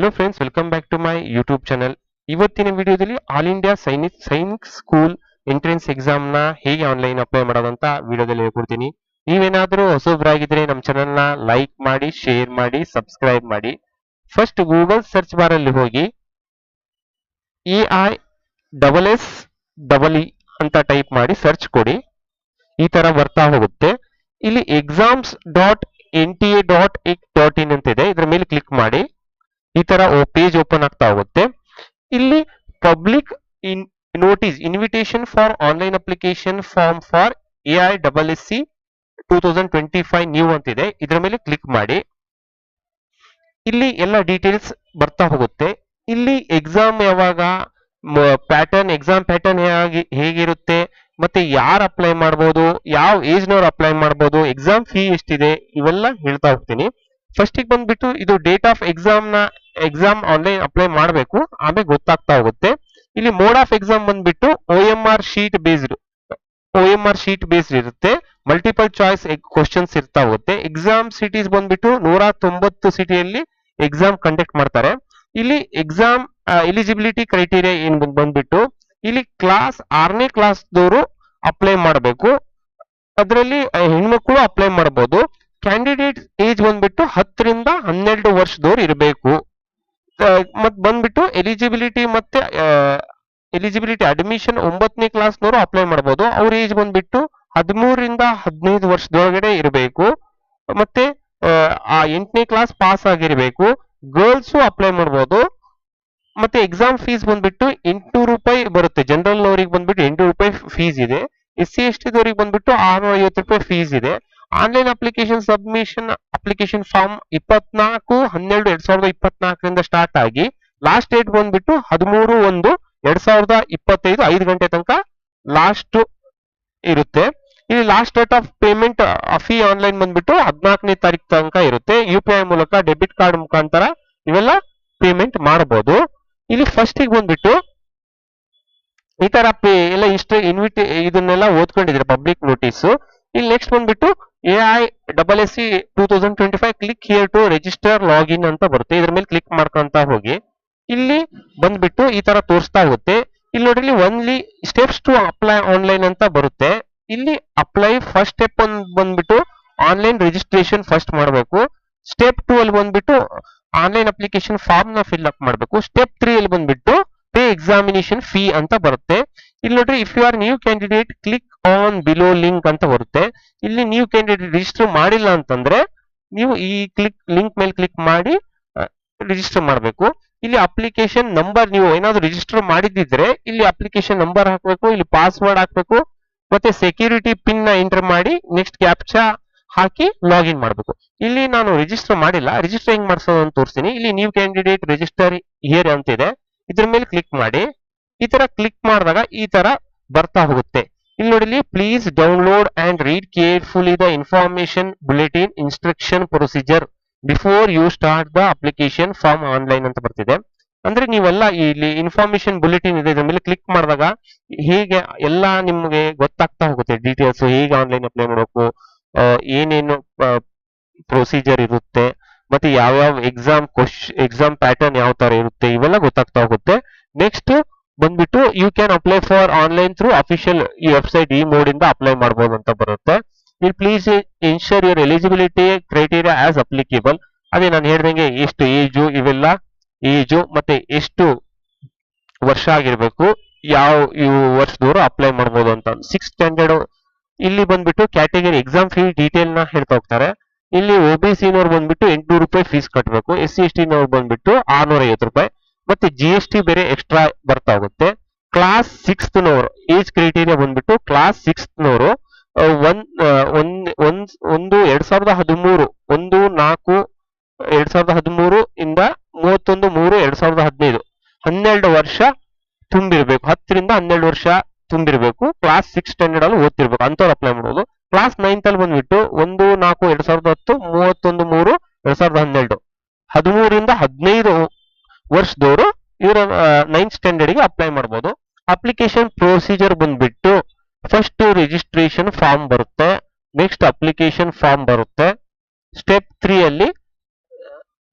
Hello friends, welcome back to my YouTube channel. ಇವತ್ತಿನ ವಿಡಿಯೋದಲ್ಲಿ all India Sainik school entrance exam ನ ಹೇಗೆ online apply ಮಾಡೋದಂತ ವಿಡಿಯೋದಲ್ಲಿ ಹೇಳ್ಕೊಡ್ತೀನಿ. ನೀವೇನಾದ್ರೂ ಹೊಸಬ್ರಾಗಿದ್ರೆ ನಮ್ಮ ಚಾನಲ್ ನ ಲೈಕ್ ಮಾಡಿ, ಶೇರ್ ಮಾಡಿ, ಸಬ್ಸ್ಕ್ರೈಬ್ ಮಾಡಿ. ಫಸ್ಟ್ ಗೂಗಲ್ ಸರ್ಚ್ ಬಾರ್ ಅಲ್ಲಿ ಹೋಗಿ AISSEE ಅಂತ ಟೈಪ್ ಮಾಡಿ ಸರ್ಚ್ ಕೊಡಿ. ಈ ತರ ಬರ್ತಾ ಹೋಗುತ್ತೆ. ಇಲ್ಲಿ exams.nta.ac.in ಅಂತ ಇದೆ, ಇದ್ರ ಮೇಲೆ ಕ್ಲಿಕ್ ಮಾಡಿ. ಈ ತರ ಪೇಜ್ ಓಪನ್ ಆಗ್ತಾ ಹೋಗುತ್ತೆ. ಇಲ್ಲಿ public notice invitation for online application form for AISSEE 2025 new ಅಂತಿದೆ, ಇದ್ರ ಮೇಲೆ ಕ್ಲಿಕ್ ಮಾಡಿ. ಇಲ್ಲಿ ಎಲ್ಲ ಡೀಟೇಲ್ಸ್ ಬರ್ತಾ ಹೋಗುತ್ತೆ. ಇಲ್ಲಿ ಎಕ್ಸಾಮ್ ಯಾವಾಗ, ಎಕ್ಸಾಮ್ ಪ್ಯಾಟರ್ನ್ ಹೇಗಿರುತ್ತೆ, ಮತ್ತೆ ಯಾರು ಅಪ್ಲೈ ಮಾಡಬಹುದು, ಯಾವ ಏಜ್ ನವರು ಅಪ್ಲೈ ಮಾಡಬಹುದು, ಎಕ್ಸಾಮ್ ಫೀ ಎಷ್ಟಿದೆ, ಇವೆಲ್ಲ ಹೇಳ್ತಾ ಹೋಗ್ತೀನಿ. ಫಸ್ಟ್ ಬಂದ್ಬಿಟ್ಟು ಇದು date of exam online apply ಮಾಡಬೇಕು, ಆಮೇಲೆ ಗೊತ್ತಾಗ್ತಾ ಹೋಗುತ್ತೆ. ಇಲ್ಲಿ ಮೋಡ್ ಆಫ್ ಎಕ್ಸಾಮ್ ಬಂದ್ಬಿಟ್ಟು OMR ಶೀಟ್ ಬೇಸ್ಡ್ ಇರುತ್ತೆ. ಮಲ್ಟಿಪಲ್ ಚಾಯ್ಸ್ ಕ್ವಶನ್ಸ್ ಇರ್ತಾ ಹೋಗುತ್ತೆ. ಎಕ್ಸಾಮ್ ಸಿಟೀಸ್ ಬಂದ್ಬಿಟ್ಟು 190 ಸಿಟಿಯಲ್ಲಿ ಎಕ್ಸಾಮ್ ಕಂಡಕ್ಟ್ ಮಾಡ್ತಾರೆ. ಇಲ್ಲಿ ಎಕ್ಸಾಮ್ ಎಲಿಜಿಬಿಲಿಟಿ ಕ್ರೈಟೀರಿಯಾ ಏನ್ ಬಂದ್ಬಿಟ್ಟು ಇಲ್ಲಿ ಕ್ಲಾಸ್ 6ನೇ ಕ್ಲಾಸ್ದವರು ಅಪ್ಲೈ ಮಾಡಬೇಕು. ಅದರಲ್ಲಿ ಹೆಣ್ಮಕ್ಳು ಅಪ್ಲೈ ಮಾಡಬಹುದು. ಕ್ಯಾಂಡಿಡೇಟ್ ಏಜ್ ಬಂದ್ಬಿಟ್ಟು 10 ರಿಂದ 12 ವರ್ಷದವ್ರು ಇರಬೇಕು. ಮತ್ ಬಂದ್ಬಿಟ್ಟು ಎಲಿಜಿಬಿಲಿಟಿ ಅಡ್ಮಿಷನ್ 9ನೇ ಕ್ಲಾಸ್ನವರು ಅಪ್ಲೈ ಮಾಡಬಹುದು. ಅವ್ರ ಏಜ್ ಬಂದ್ಬಿಟ್ಟು 13 ರಿಂದ 15 ವರ್ಷದೊಳಗಡೆ ಇರಬೇಕು. ಮತ್ತೆ 8ನೇ ಕ್ಲಾಸ್ ಪಾಸ್ ಆಗಿರ್ಬೇಕು. ಗರ್ಲ್ಸ್ ಅಪ್ಲೈ ಮಾಡಬಹುದು. ಮತ್ತೆ ಎಕ್ಸಾಮ್ ಫೀಸ್ ಬಂದ್ಬಿಟ್ಟು 800 ರೂಪಾಯಿ ಬರುತ್ತೆ. ಜನರಲ್ ಅವರಿಗೆ ಬಂದ್ಬಿಟ್ಟು 800 ರೂಪಾಯಿ ಫೀಸ್ ಇದೆ. SC/ST ದವರಿಗೆ ಬಂದ್ಬಿಟ್ಟು 650 ರೂಪಾಯಿ ಫೀಸ್ ಇದೆ. Online application submission application form 24/12/2024 start ಆಗಿ ಲಾಸ್ಟ್ ಡೇಟ್ ಬಂದ್ಬಿಟ್ಟು 13/1/2025 5 ಗಂಟೆ ತನಕ ಲಾಸ್ಟ್ ಇರುತ್ತೆ. ಇಲ್ಲಿ last date of payment fee online ಬಂದ್ಬಿಟ್ಟು 14ನೇ ತಾರೀಕು ತನಕ ಇರುತ್ತೆ. UPI ಮೂಲಕ, ಡೆಬಿಟ್ ಕಾರ್ಡ್ ಮುಖಾಂತರ ಇವೆಲ್ಲ ಪೇಮೆಂಟ್ ಮಾಡಬಹುದು. ಇಲ್ಲಿ ಫಸ್ಟ್ ಬಂದ್ಬಿಟ್ಟು ಈ ತರ ಎಲ್ಲ ಇದನ್ನೆಲ್ಲ ಓದ್ಕೊಂಡಿದ್ರೆ ಪಬ್ಲಿಕ್ ನೋಟಿಸ್. ಇಲ್ಲಿ ನೆಕ್ಸ್ಟ್ ಬಂದ್ಬಿಟ್ಟು AISSEE 2025 click here to register login ಅಂತ ಬರುತ್ತೆ. ಇದ್ರ ಮೇಲೆ ಕ್ಲಿಕ್ ಮಾಡ್ಕೊಂತ ಹೋಗಿ ಇಲ್ಲಿ ಬಂದ್ಬಿಟ್ಟು ಈ ತರ ತೋರಿಸ್ತಾ ಹೋಗುತ್ತೆ. ಇಲ್ಲಿ ನೋಡ್ರಿ, only steps to apply online ಅಂತ ಬರುತ್ತೆ. ಇಲ್ಲಿ ಅಪ್ಲೈ ಫಸ್ಟ್ ಸ್ಟೆಪ್ ಬಂದ್ಬಿಟ್ಟು ಆನ್ಲೈನ್ ರಿಜಿಸ್ಟ್ರೇಷನ್ ಫಸ್ಟ್ ಮಾಡಬೇಕು. ಸ್ಟೆಪ್ 2 ಅಲ್ಲಿ ಬಂದ್ಬಿಟ್ಟು ಆನ್ಲೈನ್ ಅಪ್ಲಿಕೇಶನ್ ಫಾರ್ಮ್ ನ ಫಿಲ್ ಅಪ್ ಮಾಡಬೇಕು. ಸ್ಟೆಪ್ 3 ಅಲ್ಲಿ ಬಂದ್ಬಿಟ್ಟು ಪೇ ಎಕ್ಸಾಮಿನೇಷನ್ ಫೀ ಅಂತ ಬರುತ್ತೆ. ಇಲ್ಲಿ ನೋಡ್ರಿ, if you are new candidate click on below link ಅಂತ ಬರುತ್ತೆ. ಇಲ್ಲಿ ನ್ಯೂ ಕ್ಯಾಂಡಿಡೇಟ್ ರಿಜಿಸ್ಟರ್ ಮಾಡಿಲ್ಲ ಅಂತಂದ್ರೆ ನೀವು ಈ ಲಿಂಕ್ ಮೇಲೆ ಕ್ಲಿಕ್ ಮಾಡಿ ರಿಜಿಸ್ಟರ್ ಮಾಡಬೇಕು. ಇಲ್ಲಿ ಅಪ್ಲಿಕೇಶನ್ ನಂಬರ್, ನೀವು ಏನಾದ್ರು ರಿಜಿಸ್ಟರ್ ಮಾಡಿದ್ರೆ ಇಲ್ಲಿ ಅಪ್ಲಿಕೇಶನ್ ನಂಬರ್ ಹಾಕಬೇಕು, ಇಲ್ಲಿ ಪಾಸ್ವರ್ಡ್ ಹಾಕಬೇಕು, ಮತ್ತೆ ಸೆಕ್ಯೂರಿಟಿ ಪಿನ್ ನ ಎಂಟರ್ ಮಾಡಿ ನೆಕ್ಸ್ಟ್ ಕ್ಯಾಪ್ಚಾ ಹಾಕಿ ಲಾಗಿನ್ ಮಾಡಬೇಕು. ಇಲ್ಲಿ ನಾನು ರಿಜಿಸ್ಟರ್ ಮಾಡಿಲ್ಲ, ರಿಜಿಸ್ಟರ್ ಹೆಂಗ್ ಮಾಡಿಸೋದು ಅಂತ ತೋರಿಸ್ತೀನಿ. ಇಲ್ಲಿ ನ್ಯೂ ಕ್ಯಾಂಡಿಡೇಟ್ ರಿಜಿಸ್ಟರ್ ಹಿಯರ್ ಅಂತಿದೆ, ಇದ್ರ ಮೇಲೆ ಕ್ಲಿಕ್ ಮಾಡಿ. ಈ ತರ ಕ್ಲಿಕ್ ಮಾಡಿದಾಗ ಈ ತರ ಬರ್ತಾ ಹೋಗುತ್ತೆ. ಇಲ್ಲಿ ನೋಡಿ, please download and read carefully the information bulletin instruction procedure before you start the application form online ಅಂತ ಬರ್ತಿದೆ. ಅಂದ್ರೆ ನೀವೆಲ್ಲ ಇಲ್ಲಿ ಇನ್ಫಾರ್ಮೇಶನ್ ಬುಲೆಟಿನ್ ಇದೆ, ಇದ್ರ ಮೇಲೆ ಕ್ಲಿಕ್ ಮಾಡಿದಾಗ ಹೇಗೆ ಎಲ್ಲ ನಿಮ್ಗೆ ಗೊತ್ತಾಗ್ತಾ ಹೋಗುತ್ತೆ. ಡೀಟೇಲ್ಸ್ ಹೇಗೆ ಆನ್ಲೈನ್ ಅಪ್ಲೈ ಮಾಡಬೇಕು, ಏನೇನು ಪ್ರೊಸೀಜರ್ ಇರುತ್ತೆ, ಮತ್ತೆ ಯಾವ್ಯಾವ ಎಕ್ಸಾಮ್ ಪ್ಯಾಟರ್ನ್ ಯಾವ ತರ ಇರುತ್ತೆ, ಇವೆಲ್ಲ ಗೊತ್ತಾಗ್ತಾ ಹೋಗುತ್ತೆ. ನೆಕ್ಸ್ಟ್ ಬಂದ್ಬಿಟ್ಟು you can apply for online through official ಈ ವೆಬ್ಸೈಟ್, ಈ ಮೋಡ್ ಇಂದ ಅಪ್ಲೈ ಮಾಡಬಹುದು ಅಂತ ಬರುತ್ತೆ. ಇಲ್ಲಿ please ensure your eligibility criteria as applicable. ಅದೇ ನಾನು ಹೇಳ್ದಂಗೆ ಎಷ್ಟು ಏಜು, ಇವೆಲ್ಲ ಏಜು ಮತ್ತೆ ಎಷ್ಟು ವರ್ಷ ಆಗಿರ್ಬೇಕು, ಯಾವ ವರ್ಷದವರು ಅಪ್ಲೈ ಮಾಡಬಹುದು ಅಂತ. 6th ಸ್ಟ್ಯಾಂಡರ್ಡ್ ಇಲ್ಲಿ ಬಂದ್ಬಿಟ್ಟು ಕ್ಯಾಟಗರಿ ಎಕ್ಸಾಮ್ ಫೀ ಡೀಟೇಲ್ ನ ಹೇಳ್ತಾ ಹೋಗ್ತಾರೆ. ಇಲ್ಲಿ OBC ನವ್ರು ಬಂದ್ಬಿಟ್ಟು 800 ರೂಪಾಯಿ ಫೀಸ್ ಕಟ್ಟಬೇಕು. SC/ST ನವ್ರು ಬಂದ್ಬಿಟ್ಟು 650 ರೂಪಾಯಿ, ಮತ್ತೆ GST ಬೇರೆ ಎಕ್ಸ್ಟ್ರಾ ಬರ್ತಾ ಹೋಗುತ್ತೆ. ಕ್ಲಾಸ್ 6th ನವರು ಏಜ್ ಕ್ರೈಟೀರಿಯಾ ಬಂದ್ಬಿಟ್ಟು ಕ್ಲಾಸ್ 6th ನವರು 1/4/2013 ಇಂದ 31/3/2015 12 ವರ್ಷ ತುಂಬಿರ್ಬೇಕು. 10 ರಿಂದ 12 ವರ್ಷ ತುಂಬಿರ್ಬೇಕು. ಕ್ಲಾಸ್ 6th ಸ್ಟ್ಯಾಂಡರ್ಡ್ ಅಲ್ಲಿ ಓದ್ತಿರ್ಬೇಕು, ಅಂತವ್ರು ಅಪ್ಲೈ ಮಾಡೋದು. ಕ್ಲಾಸ್ 9th ಅಲ್ಲಿ ಬಂದ್ಬಿಟ್ಟು 1/4/2010 31/3/2012 13 ರಿಂದ 15 ವರ್ಷದವರು ಇವರ 9th ಸ್ಟ್ಯಾಂಡರ್ಡ್ ಗೆ ಅಪ್ಲೈ ಮಾಡಬಹುದು. ಅಪ್ಲಿಕೇಶನ್ ಪ್ರೊಸೀಜರ್ ಬಂದ್ಬಿಟ್ಟು ಫಸ್ಟ್ ರಿಜಿಸ್ಟ್ರೇಷನ್ ಫಾರ್ಮ್ ಬರುತ್ತೆ, ನೆಕ್ಸ್ಟ್ ಅಪ್ಲಿಕೇಶನ್ ಫಾರ್ಮ್ ಬರುತ್ತೆ. ಸ್ಟೆಪ್ 3 ಅಲ್ಲಿ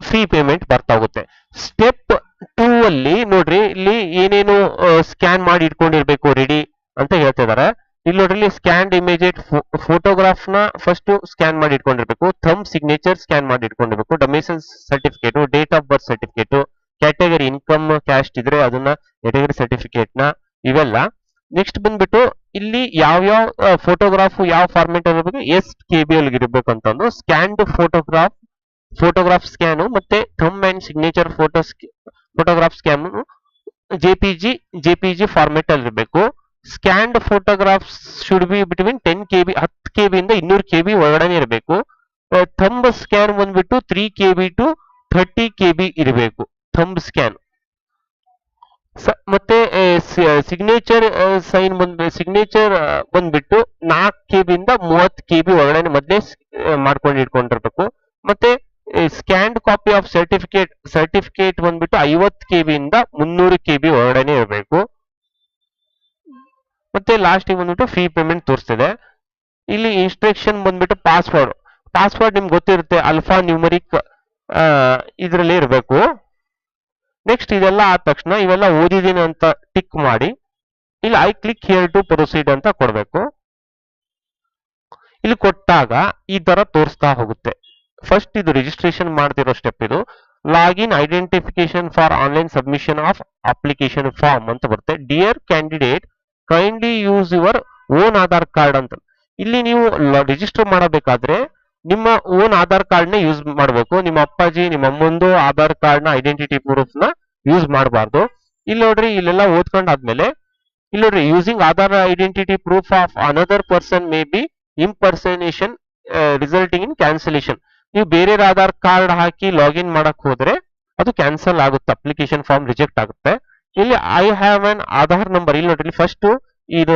ಫ್ರೀ ಪೇಮೆಂಟ್ ಬರ್ತಾ ಹೋಗುತ್ತೆ. ಸ್ಟೆಪ್ 2 ಅಲ್ಲಿ ನೋಡ್ರಿ, ಇಲ್ಲಿ ಏನೇನು ಸ್ಕ್ಯಾನ್ ಮಾಡಿ ಇಟ್ಕೊಂಡಿರ್ಬೇಕು ರೆಡಿ ಅಂತ ಹೇಳ್ತಾ ಇದಾರೆ. ಇಲ್ಲಿ ನೋಡ್ರಿ, ಇಲ್ಲಿ ಸ್ಕ್ಯಾನ್ ಇಮೇಜ್ ಫೋಟೋಗ್ರಾಫ್ ನ ಫಸ್ಟ್ ಸ್ಕ್ಯಾನ್ ಮಾಡಿ ಇಟ್ಕೊಂಡಿರ್ಬೇಕು, ಥಂಬ್ ಸಿಗ್ನೇಚರ್ ಸ್ಕ್ಯಾನ್ ಮಾಡಿ ಇಟ್ಕೊಂಡಿರ್ಬೇಕು, domicile certificate, date of birth certificate, category income caste ಇದ್ರೆ ಅದನ್ನ ಕ್ಯಾಟಗರಿ ಸರ್ಟಿಫಿಕೇಟ್ ನ ಇವೆಲ್ಲ. ನೆಕ್ಸ್ಟ್ ಬಂದ್ಬಿಟ್ಟು ಇಲ್ಲಿ ಯಾವ್ಯಾವ ಫೋಟೋಗ್ರಾಫ್ ಯಾವ ಫಾರ್ಮೆಟ್ ಅಲ್ಲಿ ಇರಬೇಕು, ಎಷ್ಟು KB ಅಲ್ಲಿ ಇರಬೇಕು ಅಂತಂದು ಸ್ಕ್ಯಾನ್ಡ್ ಫೋಟೋಗ್ರಾಫ್ ಸ್ಕ್ಯಾನ್ ಮತ್ತೆ thumb and signature photograph scan JPG format ಅಲ್ಲಿ ಇರಬೇಕು. Scanned photograph should be between 10 KB 10 KB ಇಂದ 200 KB ಒಳಗಡೆ ಇರಬೇಕು. ಥಂಬ್ ಸ್ಕ್ಯಾನ್ ಬಂದ್ಬಿಟ್ಟು 3 KB ಟು 30 KB ಇರಬೇಕು ಥಂಬ್ ಸ್ಕ್ಯಾನ್. ಮತ್ತೆ ಸಿಗ್ನೇಚರ್ ಸಿಗ್ನೇಚರ್ ಬಂದ್ಬಿಟ್ಟು 4 KB ಇಂದ 30 KB ಒಳಗಡೆ ಮೊದಲೇ ಮಾಡ್ಕೊಂಡು ಇಟ್ಕೊಂಡಿರ್ಬೇಕು. ಮತ್ತೆ ಸ್ಕ್ಯಾನ್ಡ್ ಕಾಪಿ ಆಫ್ ಸರ್ಟಿಫಿಕೇಟ್ ಬಂದ್ಬಿಟ್ಟು 50 KB ಇಂದ 300 KB ಒಳಗಡೆ ಇರಬೇಕು. ಮತ್ತೆ ಲಾಸ್ಟ್ ಬಂದ್ಬಿಟ್ಟು ಫ್ರೀ ಪೇಮೆಂಟ್ ತೋರಿಸ್ತಿದೆ. ಇಲ್ಲಿ ಇನ್ಸ್ಟ್ರಕ್ಷನ್ ಬಂದ್ಬಿಟ್ಟು ಪಾಸ್ವರ್ಡ್ ನಿಮ್ಗೆ ಗೊತ್ತಿರುತ್ತೆ, ಅಲ್ಫಾ ನ್ಯೂಮರಿಕ್ ಇದರಲ್ಲಿ ಇರಬೇಕು. ನೆಕ್ಸ್ಟ್ ಇದೆಲ್ಲ ಆದ ತಕ್ಷಣ ಇವೆಲ್ಲ ಓದಿದೀನಿ ಅಂತ ಟಿಕ್ ಮಾಡಿ ಇಲ್ಲಿ I click here to proceed ಅಂತ ಕೊಡ್ಬೇಕು. ಇಲ್ಲಿ ಕೊಟ್ಟಾಗ ಈ ತರ ತೋರಿಸ್ತಾ ಹೋಗುತ್ತೆ. ಫಸ್ಟ್ ಇದು ರಿಜಿಸ್ಟ್ರೇಷನ್ ಮಾಡ್ತಿರೋ ಸ್ಟೆಪ್, ಇದು login identification for online submission of application form ಅಂತ ಬರುತ್ತೆ. Dear candidate kindly use your own Aadhaar card ಅಂತ. ಇಲ್ಲಿ ನೀವು ರಿಜಿಸ್ಟರ್ ಮಾಡಬೇಕಾದ್ರೆ ನಿಮ್ಮ ಓನ್ ಆಧಾರ್ ಕಾರ್ಡ್ ನ ಯೂಸ್ ಮಾಡಬೇಕು. ನಿಮ್ಮ ಅಪ್ಪಾಜಿ ನಿಮ್ಮ ಅಮ್ಮಂದು ಆಧಾರ್ ಕಾರ್ಡ್ ನ ಐಡೆಂಟಿಟಿ ಪ್ರೂಫ್ ನ ಯೂಸ್ ಮಾಡಬಾರ್ದು. ಇಲ್ಲಿ ನೋಡ್ರಿ, ಇಲ್ಲೆಲ್ಲ ಓದ್ಕೊಂಡಾದ್ಮೇಲೆ ಇಲ್ಲಿ ನೋಡ್ರಿ, using Aadhaar identity proof of another person may be impersonation resulting in cancellation. ನೀವು ಬೇರೆ ಆಧಾರ್ ಕಾರ್ಡ್ ಹಾಕಿ ಲಾಗಿನ್ ಮಾಡಕ್ ಹೋದ್ರೆ ಅದು ಕ್ಯಾನ್ಸಲ್ ಆಗುತ್ತೆ, ಅಪ್ಲಿಕೇಶನ್ ಫಾರ್ಮ್ ರಿಜೆಕ್ಟ್ ಆಗುತ್ತೆ. ಇಲ್ಲಿ I have an Aadhaar number, ಇಲ್ಲಿ ನೋಡ್ರಿ ಫಸ್ಟ್ ಇದು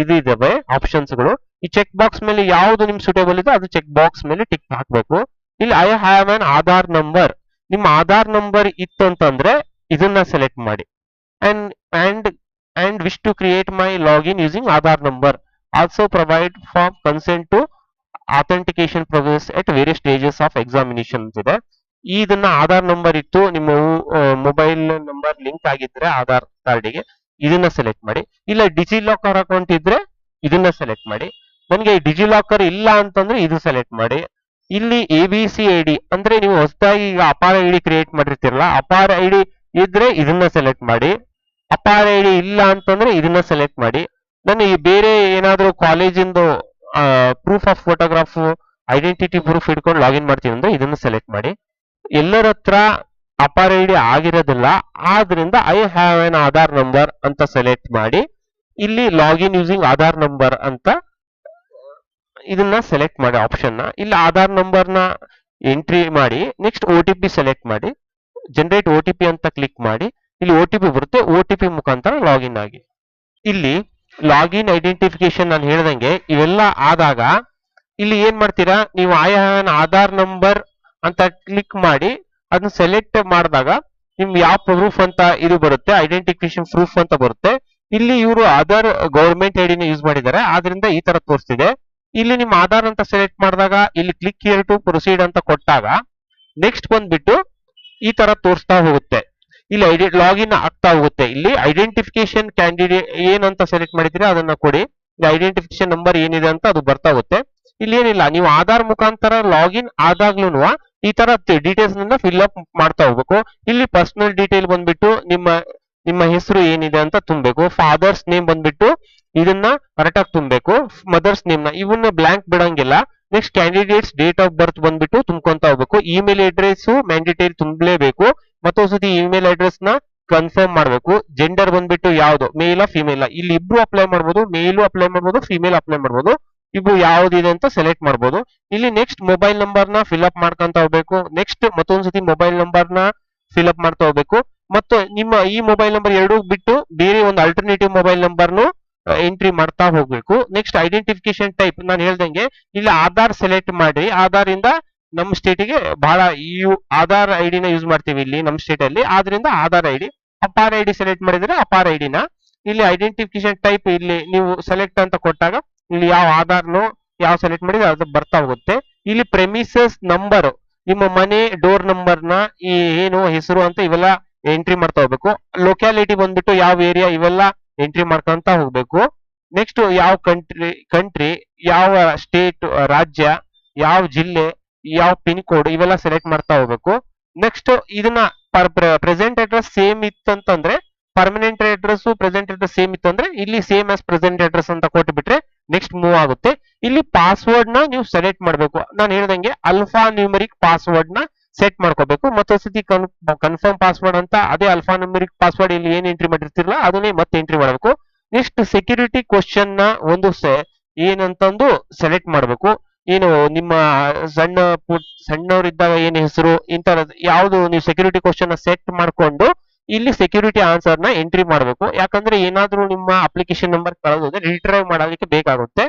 ಇದು ಇದಾವೆ ಆಪ್ಷನ್ಸ್ ಗಳು. ಈ ಚೆಕ್ ಬಾಕ್ಸ್ ಮೇಲೆ ಯಾವ್ದು ನಿಮ್ ಸೂಟೇಬಲ್ ಇದೆ ಅದು ಚೆಕ್ ಬಾಕ್ಸ್ ಮೇಲೆ ಟಿಕ್ ಹಾಕ್ಬೇಕು. ಇಲ್ಲಿ I have an Aadhaar number, ನಿಮ್ಮ ಆಧಾರ್ ನಂಬರ್ ಇತ್ತು ಅಂತಂದ್ರೆ ಇದನ್ನ ಸೆಲೆಕ್ಟ್ ಮಾಡಿ. And wish to create my login using Aadhaar number, also provide for consent to authentication process at various stages of examination ಇದೆ. ಇದನ್ನ ಆಧಾರ್ ನಂಬರ್ ಇತ್ತು, ನಿಮ್ಮ ಮೊಬೈಲ್ ನಂಬರ್ ಲಿಂಕ್ ಆಗಿದ್ರೆ ಆಧಾರ್ ಕಾರ್ಡಿಗೆ ಇದನ್ನ ಸೆಲೆಕ್ಟ್ ಮಾಡಿ. ಇಲ್ಲ ಡಿಜಿಲಾಕರ್ ಅಕೌಂಟ್ ಇದ್ರೆ ಇದನ್ನ ಸೆಲೆಕ್ಟ್ ಮಾಡಿ. ನನಗೆ ಡಿಜಿಲಾಕರ್ ಇಲ್ಲ ಅಂತಂದ್ರೆ ಇದು ಸೆಲೆಕ್ಟ್ ಮಾಡಿ. ಇಲ್ಲಿ ABCID ಅಂದ್ರೆ ನೀವು ಹೊಸದಾಗಿ ಈಗ ಅಪಾರ ಐಡಿ ಕ್ರಿಯೇಟ್ ಮಾಡಿರ್ತೀರಲ್ಲ, ಅಪಾರ ಐಡಿ ಇದ್ರೆ ಇದನ್ನ ಸೆಲೆಕ್ಟ್ ಮಾಡಿ. ಅಪಾರ ಐಡಿ ಇಲ್ಲ ಅಂತಂದ್ರೆ ಇದನ್ನ ಸೆಲೆಕ್ಟ್ ಮಾಡಿ. ನನಗೆ ಬೇರೆ ಏನಾದ್ರು ಕಾಲೇಜಿಂದು proof of photograph identity proof ಇಟ್ಕೊಂಡು ಲಾಗಿನ್ ಮಾಡ್ತೀನಿ ಅಂದ್ರೆ ಇದನ್ನ ಸೆಲೆಕ್ಟ್ ಮಾಡಿ. ಎಲ್ಲರ ಹತ್ರ ಅಪಾರ ಐಡಿ ಆಗಿರೋದಿಲ್ಲ, ಆದ್ರಿಂದ I have an Aadhaar number ಅಂತ ಸೆಲೆಕ್ಟ್ ಮಾಡಿ. ಇಲ್ಲಿ ಲಾಗಿನ್ ಯೂಸಿಂಗ್ ಆಧಾರ್ ನಂಬರ್ ಅಂತ ಇದನ್ನ ಸೆಲೆಕ್ಟ್ ಮಾಡಿ ಆಪ್ಷನ್ ನ. ಇಲ್ಲಿ ಆಧಾರ್ ನಂಬರ್ ನ ಎಂಟ್ರಿ ಮಾಡಿ, ನೆಕ್ಸ್ಟ್ OTP ಸೆಲೆಕ್ಟ್ ಮಾಡಿ, ಜನರೇಟ್ OTP ಅಂತ ಕ್ಲಿಕ್ ಮಾಡಿ. ಇಲ್ಲಿ OTP ಬರುತ್ತೆ, OTP ಮುಖಾಂತರ ಲಾಗಿನ್ ಆಗಿ. ಇಲ್ಲಿ ಲಾಗಿನ್ ಐಡೆಂಟಿಫಿಕೇಶನ್ ನಾನು ಹೇಳ್ದಂಗೆ ಇವೆಲ್ಲ ಆದಾಗ ಇಲ್ಲಿ ಏನ್ ಮಾಡ್ತೀರಾ ನೀವು, I have an Aadhaar number ಅಂತ ಕ್ಲಿಕ್ ಮಾಡಿ ಅದನ್ನ ಸೆಲೆಕ್ಟ್ ಮಾಡಿದಾಗ ನಿಮ್ಗೆ ಯಾವ ಪ್ರೂಫ್ ಅಂತ ಇದು ಬರುತ್ತೆ, ಐಡೆಂಟಿಫಿಕೇಶನ್ ಪ್ರೂಫ್ ಅಂತ ಬರುತ್ತೆ. ಇಲ್ಲಿ ಇವರು ಆಧಾರ್ ಗೌರ್ಮೆಂಟ್ ಐಡಿನ ಯೂಸ್ ಮಾಡಿದ್ದಾರೆ, ಆದ್ರಿಂದ ಈ ತರ ತೋರಿಸ್ತಿದೆ. ಇಲ್ಲಿ ನಿಮ್ಮ ಆಧಾರ್ ಅಂತ ಸೆಲೆಕ್ಟ್ ಮಾಡಿದಾಗ ಇಲ್ಲಿ ಕ್ಲಿಕ್ ಹಿಯರ್ ಟು ಪ್ರೊಸೀಡ್ ಅಂತ ಕೊಟ್ಟಾಗ ನೆಕ್ಸ್ಟ್ ಬಂದ್ಬಿಟ್ಟು ಈ ತರ ತೋರಿಸ್ತಾ ಹೋಗುತ್ತೆ. ಇಲ್ಲಿ ಲಾಗಿನ್ ಆಗ್ತಾ ಹೋಗುತ್ತೆ. ಇಲ್ಲಿ ಐಡೆಂಟಿಫಿಕೇಶನ್ ಕ್ಯಾಂಡಿಡೇಟ್ ಏನಂತ ಸೆಲೆಕ್ಟ್ ಮಾಡಿದ್ರೆ ಅದನ್ನ ಕೊಡಿ. ಐಡೆಂಟಿಫಿಕೇಶನ್ ನಂಬರ್ ಏನಿದೆ ಅಂತ ಅದು ಬರ್ತಾ ಹೋಗುತ್ತೆ. ಇಲ್ಲಿ ಏನಿಲ್ಲ, ನೀವು ಆಧಾರ್ ಮುಖಾಂತರ ಲಾಗಿನ್ ಆದಾಗ್ಲೂ ಈ ತರ ಡೀಟೇಲ್ಸ್ ಫಿಲ್ ಅಪ್ ಮಾಡ್ತಾ ಹೋಗ್ಬೇಕು. ಇಲ್ಲಿ ಪರ್ಸನಲ್ ಡೀಟೇಲ್ ಬಂದ್ಬಿಟ್ಟು ನಿಮ್ಮ ಹೆಸರು ಏನಿದೆ ಅಂತ ತುಂಬಬೇಕು. ಫಾದರ್ಸ್ ನೇಮ್ ಬಂದ್ಬಿಟ್ಟು ಇದನ್ನ ಕರೆಕ್ಟ್ ಆಗಿ ತುಂಬಬೇಕು. ಮದರ್ಸ್ ನೇಮ್ ನ ಇವನ್ನ ಬ್ಲಾಂಕ್ ಬಿಡಂಗಿಲ್ಲ. Next candidates date of birth ಬಂದ್ಬಿಟ್ಟು ತುಂಬ್ಕೊಂತ ಹೋಗ್ಬೇಕು. ಇಮೇಲ್ ಅಡ್ರೆಸ್ ಮ್ಯಾಂಡೇಟರಿ ತುಂಬಲೇಬೇಕು. ಮತ್ತೊಂದ್ಸತಿ ಇಮೇಲ್ ಅಡ್ರೆಸ್ ನ ಕನ್ಫರ್ಮ್ ಮಾಡಬೇಕು. ಜೆಂಡರ್ ಬಂದ್ಬಿಟ್ಟು ಯಾವ್ದು, ಮೇಲ್ ಫಿಮೇಲ್, ಇಲ್ಲಿ ಇಬ್ರು ಅಪ್ಲೈ ಮಾಡಬಹುದು, ಮೇಲು ಅಪ್ಲೈ ಮಾಡಬಹುದು, ಫಿಮೇಲ್ ಅಪ್ಲೈ ಮಾಡಬಹುದು. ಇವು ಯಾವ್ದಿದೆ ಅಂತ ಸೆಲೆಕ್ಟ್ ಮಾಡಬಹುದು. ಇಲ್ಲಿ ನೆಕ್ಸ್ಟ್ ಮೊಬೈಲ್ ನಂಬರ್ ನ ಫಿಲ್ ಅಪ್ ಮಾಡ್ಕೊಂತ ಹೋಗ್ಬೇಕು. ನೆಕ್ಸ್ಟ್ ಮತ್ತೊಂದ್ಸತಿ ಮೊಬೈಲ್ ನಂಬರ್ ನ ಫಿಲ್ ಅಪ್ ಮಾಡ್ತಾ ಹೋಗ್ಬೇಕು. ಮತ್ತು ನಿಮ್ಮ ಈ ಮೊಬೈಲ್ ನಂಬರ್ ಎರಡು ಬಿಟ್ಟು ಬೇರೆ ಒಂದು ಅಲ್ಟರ್ನೇಟಿವ್ ಮೊಬೈಲ್ ನಂಬರ್ನು ಎಂಟ್ರಿ ಮಾಡ್ತಾ ಹೋಗ್ಬೇಕು. ನೆಕ್ಸ್ಟ್ ಐಡೆಂಟಿಫಿಕೇಶನ್ ಟೈಪ್ ನಾನು ಹೇಳ್ದಂಗೆ ಇಲ್ಲಿ ಆಧಾರ್ ಸೆಲೆಕ್ಟ್ ಮಾಡಿ. ಆಧಾರ್ ಇಂದ ನಮ್ಮ ಸ್ಟೇಟಿಗೆ ಬಹಳ ಈ ಆಧಾರ್ ಐಡಿನ ಯೂಸ್ ಮಾಡ್ತೀವಿ ಇಲ್ಲಿ ನಮ್ಮ ಸ್ಟೇಟ್ ಅಲ್ಲಿ, ಆದ್ರಿಂದ ಆಧಾರ್ ಐಡಿ. ಅಪಾರ್ ಐಡಿ ಸೆಲೆಕ್ಟ್ ಮಾಡಿದ್ರೆ ಅಪಾರ್ ಐಡಿನ. ಇಲ್ಲಿ ಐಡೆಂಟಿಫಿಕೇಶನ್ ಟೈಪ್ ಇಲ್ಲಿ ನೀವು ಸೆಲೆಕ್ಟ್ ಅಂತ ಕೊಟ್ಟಾಗ ಇಲ್ಲಿ ಯಾವ ಆಧಾರ್ನು ಯಾವ ಸೆಲೆಕ್ಟ್ ಮಾಡಿದ್ರೆ ಅದು ಬರ್ತಾ ಹೋಗುತ್ತೆ. ಇಲ್ಲಿ ಪ್ರೆಮಿಸಸ್ ನಂಬರ್ ನಿಮ್ಮ ಮನೆ ಡೋರ್ ನಂಬರ್ ನ ಈ ಏನು ಹೆಸರು ಅಂತ ಇವೆಲ್ಲ ಎಂಟ್ರಿ ಮಾಡ್ತಾ ಹೋಗ್ಬೇಕು. ಲೊಕ್ಯಾಲಿಟಿ ಬಂದ್ಬಿಟ್ಟು ಯಾವ ಏರಿಯಾ ಇವೆಲ್ಲ ಎಂಟ್ರಿ ಮಾಡ್ಕೊಂತ ಹೋಗ್ಬೇಕು. ನೆಕ್ಸ್ಟ್ ಯಾವ ಕಂಟ್ರಿ ಯಾವ ಸ್ಟೇಟ್ ರಾಜ್ಯ ಯಾವ ಜಿಲ್ಲೆ ಯಾವ ಪಿನ್ ಕೋಡ್ ಇವೆಲ್ಲ ಸೆಲೆಕ್ಟ್ ಮಾಡ್ತಾ ಹೋಗ್ಬೇಕು. ನೆಕ್ಸ್ಟ್ ಇದನ್ನ ಪ್ರೆಸೆಂಟ್ ಅಡ್ರೆಸ್ ಸೇಮ್ ಇತ್ತಂತಂದ್ರೆ permanent address present address same ಇತ್ತಂದ್ರೆ ಇಲ್ಲಿ ಸೇಮ್ ಆಸ್ ಪ್ರೆಸೆಂಟ್ ಅಡ್ರೆಸ್ ಅಂತ ಕೊಟ್ಬಿಟ್ರೆ ನೆಕ್ಸ್ಟ್ ಮೂವ್ ಆಗುತ್ತೆ. ಇಲ್ಲಿ ಪಾಸ್ವರ್ಡ್ ನ ನೀವು ಸೆಲೆಕ್ಟ್ ಮಾಡಬೇಕು. ನಾನು ಹೇಳ್ದಂಗೆ ಅಲ್ಫಾ ನ್ಯೂಮರಿಕ್ ಪಾಸ್ವರ್ಡ್ ನ ಸೆಟ್ ಮಾಡ್ಕೋಬೇಕು. ಮತ್ತೊಂದ್ಸತಿ ಕನ್ಫರ್ಮ್ ಪಾಸ್ವರ್ಡ್ ಅಂತ ಅದೇ ಅಲ್ಫಾ ನ್ಯೂಮರಿಕ್ ಪಾಸ್ವರ್ಡ್ ಇಲ್ಲಿ ಏನ್ ಎಂಟ್ರಿ ಮಾಡಿರ್ತಿರಲ್ಲ ಅದನ್ನೇ ಮತ್ತೆ ಎಂಟ್ರಿ ಮಾಡಬೇಕು. ನೆಕ್ಸ್ಟ್ ಸೆಕ್ಯೂರಿಟಿ ಕ್ವಶನ್ ನ ಒಂದು ಏನಂತಂದು ಸೆಲೆಕ್ಟ್ ಮಾಡಬೇಕು. ಏನು ನಿಮ್ಮ ಸಣ್ಣವರಿದ್ದಾಗ ಏನ್ ಹೆಸರು ಇಂತರದ್ ಯಾವ್ದು ನೀವು ಸೆಕ್ಯೂರಿಟಿ ಕ್ವಶನ್ ನ ಸೆಟ್ ಮಾಡ್ಕೊಂಡು ಇಲ್ಲಿ ಸೆಕ್ಯೂರಿಟಿ ಆನ್ಸರ್ ನ ಎಂಟ್ರಿ ಮಾಡಬೇಕು. ಯಾಕಂದ್ರೆ ಏನಾದ್ರೂ ನಿಮ್ಮ ಅಪ್ಲಿಕೇಶನ್ ನಂಬರ್ ಕಳೆದೋದ್ರೆ ರಿಟ್ರೈವ್ ಮಾಡೋದಕ್ಕೆ ಬೇಕಾಗುತ್ತೆ.